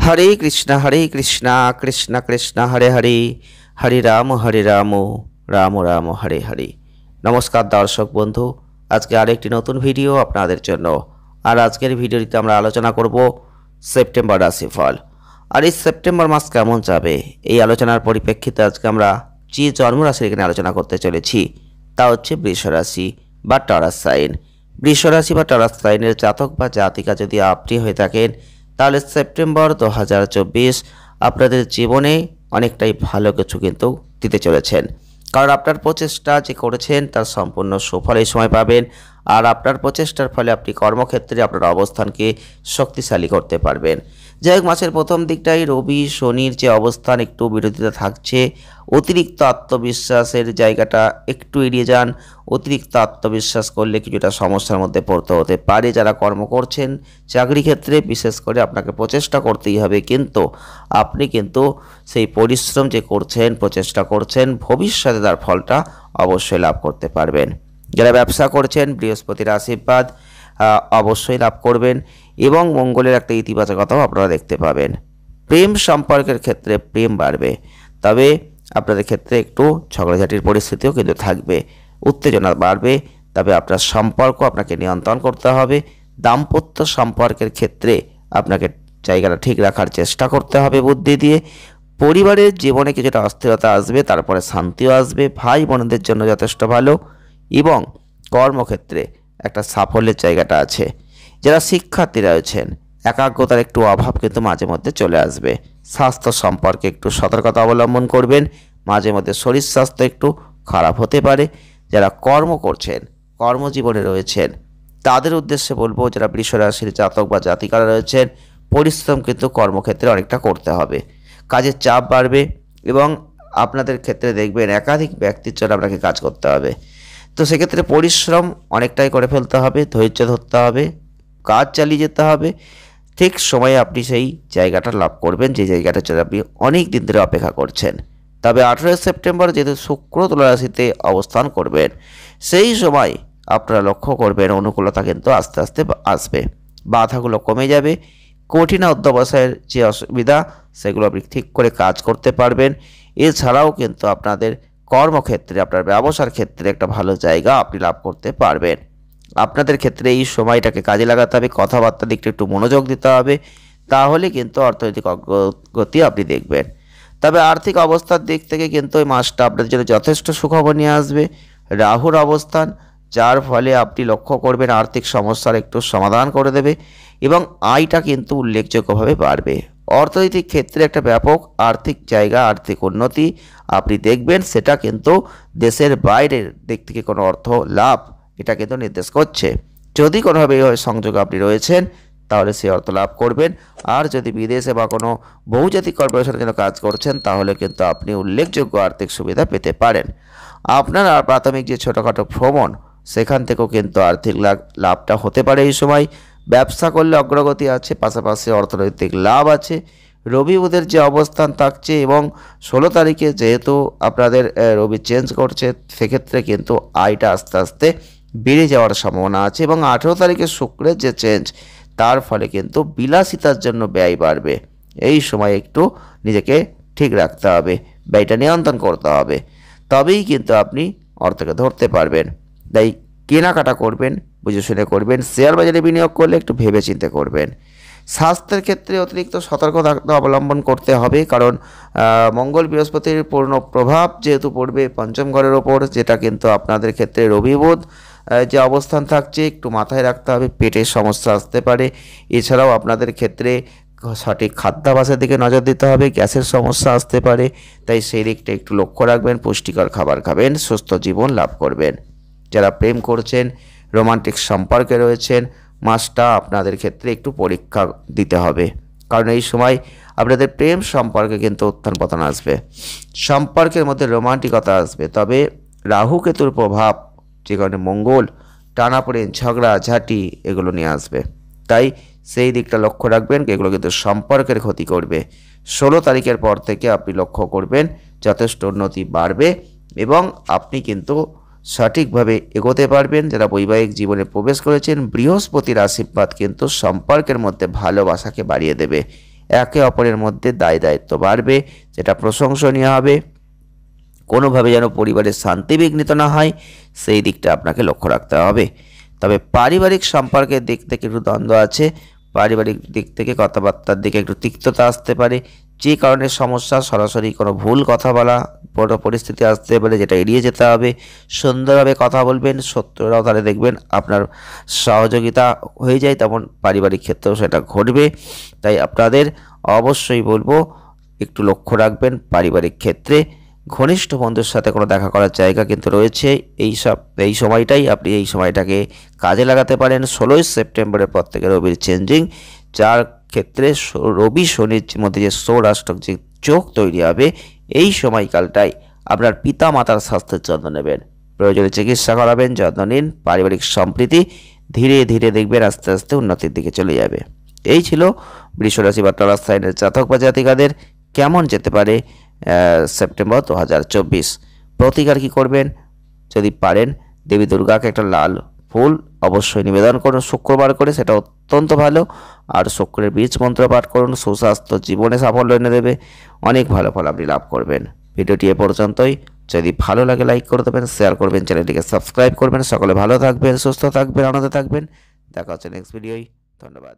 হরে কৃষ্ণ কৃষ্ণ কৃষ্ণ হরে হরে, হরে রাম রাম রাম হরে হরে। নমস্কার দর্শক বন্ধু, আজকে আরেকটি নতুন ভিডিও আপনাদের জন্য। আর আজকের ভিডিওটিতে আমরা আলোচনা করব সেপ্টেম্বর রাশিফল। আর এই সেপ্টেম্বর মাস কেমন যাবে এই আলোচনার পরিপ্রেক্ষিতে আজকে আমরা যে জন্মরাশির এখানে আলোচনা করতে চলেছি তা হচ্ছে বৃষ রাশি বা টরাস সাইন। বৃষ রাশি বা টরাস সাইনের জাতক বা জাতিকা যদি আপনি হয়ে থাকেন তাহলে সেপ্টেম্বর 2024 আপনাদের জীবনে অনেকটাই ভালো কিছু কিন্তু দিতে চলেছেন। কারণ আপনার প্রচেষ্টা যে করেছেন তার সম্পূর্ণ সুফল এই সময় পাবেন। আর আপনার প্রচেষ্টার ফলে আপনি কর্মক্ষেত্রে আপনার অবস্থানকে শক্তিশালী করতে পারবেন। যাই হোক, মাসের প্রথম দিকটাই রবি শনির যে অবস্থান একটু বিরোধিতা থাকছে। অতিরিক্ত আত্মবিশ্বাসের জায়গাটা একটু এড়িয়ে যান। অতিরিক্ত আত্মবিশ্বাস করলে কিছুটা সমস্যার মধ্যে পড়তে হতে পারে। যারা কর্ম করছেন চাকরি ক্ষেত্রে বিশেষ করে আপনাকে প্রচেষ্টা করতেই হবে, কিন্তু আপনি কিন্তু সেই পরিশ্রম যে করছেন প্রচেষ্টা করছেন ভবিষ্যতে তার ফলটা অবশ্যই লাভ করতে পারবেন। যারা ব্যবসা করছেন বৃহস্পতির আশীর্বাদ অবশ্যই লাভ করবেন এবং মঙ্গলের একটা ইতিবাচকতাও আপনারা দেখতে পাবেন। প্রেম সম্পর্কের ক্ষেত্রে প্রেম বাড়বে, তবে আপনাদের ক্ষেত্রে একটু ঝগড়াঝাটির পরিস্থিতিও কিন্তু থাকবে। উত্তেজনা বাড়বে, তবে আপনার সম্পর্ক আপনাকে নিয়ন্ত্রণ করতে হবে। দাম্পত্য সম্পর্কের ক্ষেত্রে আপনাকে জায়গাটা ঠিক রাখার চেষ্টা করতে হবে বুদ্ধি দিয়ে। পরিবারের জীবনে কিছুটা অস্থিরতা আসবে, তারপরে শান্তিও আসবে। ভাই বোনদের জন্য যথেষ্ট ভালো এবং কর্মক্ষেত্রে একটা সাফল্যের জায়গাটা আছে। যারা শিক্ষার্থী রয়েছেন একাগ্রতার একটু অভাব কিন্তু মাঝে মধ্যে চলে আসবে। স্বাস্থ্য সম্পর্কে একটু সতর্কতা অবলম্বন করবেন। মাঝে মধ্যে শরীর স্বাস্থ্য একটু খারাপ হতে পারে। যারা কর্ম করছেন কর্মজীবনে রয়েছেন তাদের উদ্দেশ্যে বলবো, যারা বৃষ রাশির জাতক বা জাতিকারা রয়েছেন পরিশ্রম কিন্তু কর্মক্ষেত্রে অনেকটা করতে হবে। কাজের চাপ বাড়বে এবং আপনাদের ক্ষেত্রে দেখবেন একাধিক ব্যক্তির জন্য আপনাকে কাজ করতে হবে। তো সেক্ষেত্রে পরিশ্রম অনেকটাই করে ফেলতে হবে, ধৈর্য ধরতে হবে, কাজ চালিয়ে যেতে হবে। ঠিক সময়ে আপনি সেই জায়গাটা লাভ করবেন যে জায়গাটার জন্য আপনি অনেক দিন ধরে অপেক্ষা করছেন। তবে 18 সেপ্টেম্বর যেহেতু শুক্র তুলা রাশিতে অবস্থান করবেন, সেই সময় আপনারা লক্ষ্য করবেন অনুকূলতা কিন্তু আস্তে আস্তে আসবে, বাধাগুলো কমে যাবে। কঠিন অধ্যবসায়ের যে অসুবিধা সেগুলো আপনি ঠিক করে কাজ করতে পারবেন। এছাড়াও কিন্তু আপনাদের কর্মক্ষেত্রে আপনার ব্যবসার ক্ষেত্রে একটা ভালো জায়গা আপনি লাভ করতে পারবেন। আপনাদের ক্ষেত্রে এই সময়টাকে কাজে লাগাতে হবে, কথাবার্তার দিকটা একটু মনোযোগ দিতে হবে, তাহলে কিন্তু অর্থনৈতিক অগ্রগতি আপনি দেখবেন। তবে আর্থিক অবস্থার দিক থেকে কিন্তু এই মাসটা আপনাদের জন্য যথেষ্ট সুখবর নিয়ে আসবে। রাহুর অবস্থান, যার ফলে আপনি লক্ষ্য করবেন আর্থিক সমস্যার একটু সমাধান করে দেবে এবং আয়টা কিন্তু উল্লেখযোগ্যভাবে বাড়বে। অর্থনৈতিক ক্ষেত্রে একটা ব্যাপক আর্থিক জায়গা, আর্থিক উন্নতি আপনি দেখবেন। সেটা কিন্তু দেশের বাইরের দিক থেকে কোনো অর্থ লাভ এটা কিন্তু নির্দেশ করছে। যদি কোনোভাবে এই সংযোগ আপনি রয়েছেন তাহলে সেই অর্থ লাভ করবেন। আর যদি বিদেশে বা কোনো বহুজাতিক কর্পোরেশনের জন্য কাজ করছেন তাহলে কিন্তু আপনি উল্লেখযোগ্য আর্থিক সুবিধা পেতে পারেন। আপনার প্রাথমিক যে ছোটোখাটো ভ্রমণ সেখান থেকেও কিন্তু আর্থিক লাভটা হতে পারে এই সময়। ব্যবসা করলে অগ্রগতি আছে, পাশাপাশি অর্থনৈতিক লাভ আছে। রবি বুধের যে অবস্থান থাকছে এবং 16 তারিখে যেহেতু আপনাদের রবি চেঞ্জ করছে, সেক্ষেত্রে কিন্তু আয়টা আস্তে আস্তে বেড়ে যাওয়ার সম্ভাবনা আছে। এবং 18 তারিখে শুক্রের যে চেঞ্জ তার ফলে কিন্তু বিলাসিতার জন্য ব্যয় বাড়বে। এই সময় একটু নিজেকে ঠিক রাখতে হবে, ব্যয়টা নিয়ন্ত্রণ করতে হবে, তবেই কিন্তু আপনি অর্থকে ধরতে পারবেন। তাই কেনাকাটা করবেন বুঝে শুনে করবেন। শেয়ার বাজারে বিনিয়োগ করলে একটু ভেবে চিন্তে করবেন। স্বাস্থ্যের ক্ষেত্রে অতিরিক্ত সতর্কতা অবলম্বন করতে হবে, কারণ মঙ্গল বৃহস্পতির পূর্ণ প্রভাব যেহেতু পড়বে পঞ্চম ঘরের ওপর, যেটা কিন্তু আপনাদের ক্ষেত্রে রবি বুধ যে অবস্থান থাকছে একটু মাথায় রাখতে হবে। পেটের সমস্যা আসতে পারে। এছাড়াও আপনাদের ক্ষেত্রে সঠিক খাদ্যাভ্যাসের দিকে নজর দিতে হবে, গ্যাসের সমস্যা আসতে পারে। তাই সেই দিকটা একটু লক্ষ্য রাখবেন, পুষ্টিকর খাবার খাবেন, সুস্থ জীবন লাভ করবেন। যারা প্রেম করছেন, রোমান্টিক সম্পর্কে রয়েছেন, মাসটা আপনাদের ক্ষেত্রে একটু পরীক্ষা দিতে হবে, কারণ এই সময় আপনাদের প্রেম সম্পর্কে কিন্তু উত্থান পতন আসবে, সম্পর্কের মধ্যে রোমান্টিকতা আসবে। তবে রাহু কেতুর প্রভাব যে কারণে মঙ্গল টানাপোড়েন, ঝগড়া ঝাঁটি এগুলো নিয়ে আসবে। তাই সেই দিকটা লক্ষ্য রাখবেন, এগুলো কিন্তু সম্পর্কের ক্ষতি করবে। 16 তারিখের পর থেকে আপনি লক্ষ্য করবেন যথেষ্ট উন্নতি বাড়বে এবং আপনি কিন্তু সঠিকভাবে এগোতে পারবেন। যারা বৈবাহিক জীবনে প্রবেশ করেছেন বৃহস্পতির আশীর্বাদ কিন্তু সম্পর্কের মধ্যে ভালোবাসাকে বাড়িয়ে দেবে একে অপরের মধ্যে দায় দায়িত্ব বাড়বে, যেটা প্রশংসনীয় হবে। কোনোভাবে যেন পরিবারের শান্তি বিঘ্নিত না হয় সেই দিকটা আপনাকে লক্ষ্য রাখতে হবে। তবে পারিবারিক সম্পর্কের দিক থেকে একটু দ্বন্দ্ব আছে, পারিবারিক দিক থেকে কথাবার্তার দিকে একটু তিক্ততা আসতে পারে, যে কারণে সমস্যা, সরাসরি কোনো ভুল কথা বলা বড় পরিস্থিতি আসতে পারে, যেটা এড়িয়ে যেতে হবে। সুন্দরভাবে কথা বলবেন, শত্রুরাও তাহলে দেখবেন আপনার সহযোগিতা হয়ে যায়, তেমন পারিবারিক ক্ষেত্রেও সেটা ঘটবে। তাই আপনাদের অবশ্যই বলবো একটু লক্ষ্য রাখবেন পারিবারিক ক্ষেত্রে। ঘনিষ্ঠ বন্ধুর সাথে কোনো দেখা করার জায়গা কিন্তু রয়েছে এই সময়টাই, আপনি এই সময়টাকে কাজে লাগাতে পারেন। 16ই সেপ্টেম্বরের পর থেকে রবির চেঞ্জিং, যার ক্ষেত্রে রবি শনির মধ্যে যে সৌরাষ্ট্রক যে যোগ তৈরি হবে, এই সময়কালটাই আপনার পিতা মাতার স্বাস্থ্যের যত্ন নেবেন, প্রয়োজনে চিকিৎসা করাবেন, যত্ন নিন। পারিবারিক সম্প্রীতি ধীরে ধীরে দেখবেন আস্তে আস্তে উন্নতির দিকে চলে যাবে। এই ছিল বৃষ রাশি বা টরাস সাইনের জাতক বা জাতিকাদের কেমন যেতে পারে সেপ্টেম্বর 2024। প্রতিকার কী করবেন? যদি পারেন দেবী দুর্গাকে একটা লাল ফুল অবশ্যই নিবেদন করুন শুক্রবার করে, সেটা অত্যন্ত ভালো। আর শুক্রের বীজ মন্ত্র পাঠ করুন, সুস্বাস্থ্য জীবনে সাফল্য এনে দেবে, অনেক ভালো ফল আপনি লাভ করবেন। ভিডিওটি এ পর্যন্তই। যদি ভালো লাগে লাইক করে দেবেন, শেয়ার করবেন, চ্যানেলটিকে সাবস্ক্রাইব করবেন। সকলে ভালো থাকবেন, সুস্থ থাকবেন, আনন্দে থাকবেন। দেখা হচ্ছে নেক্সট ভিডিওয়। ধন্যবাদ।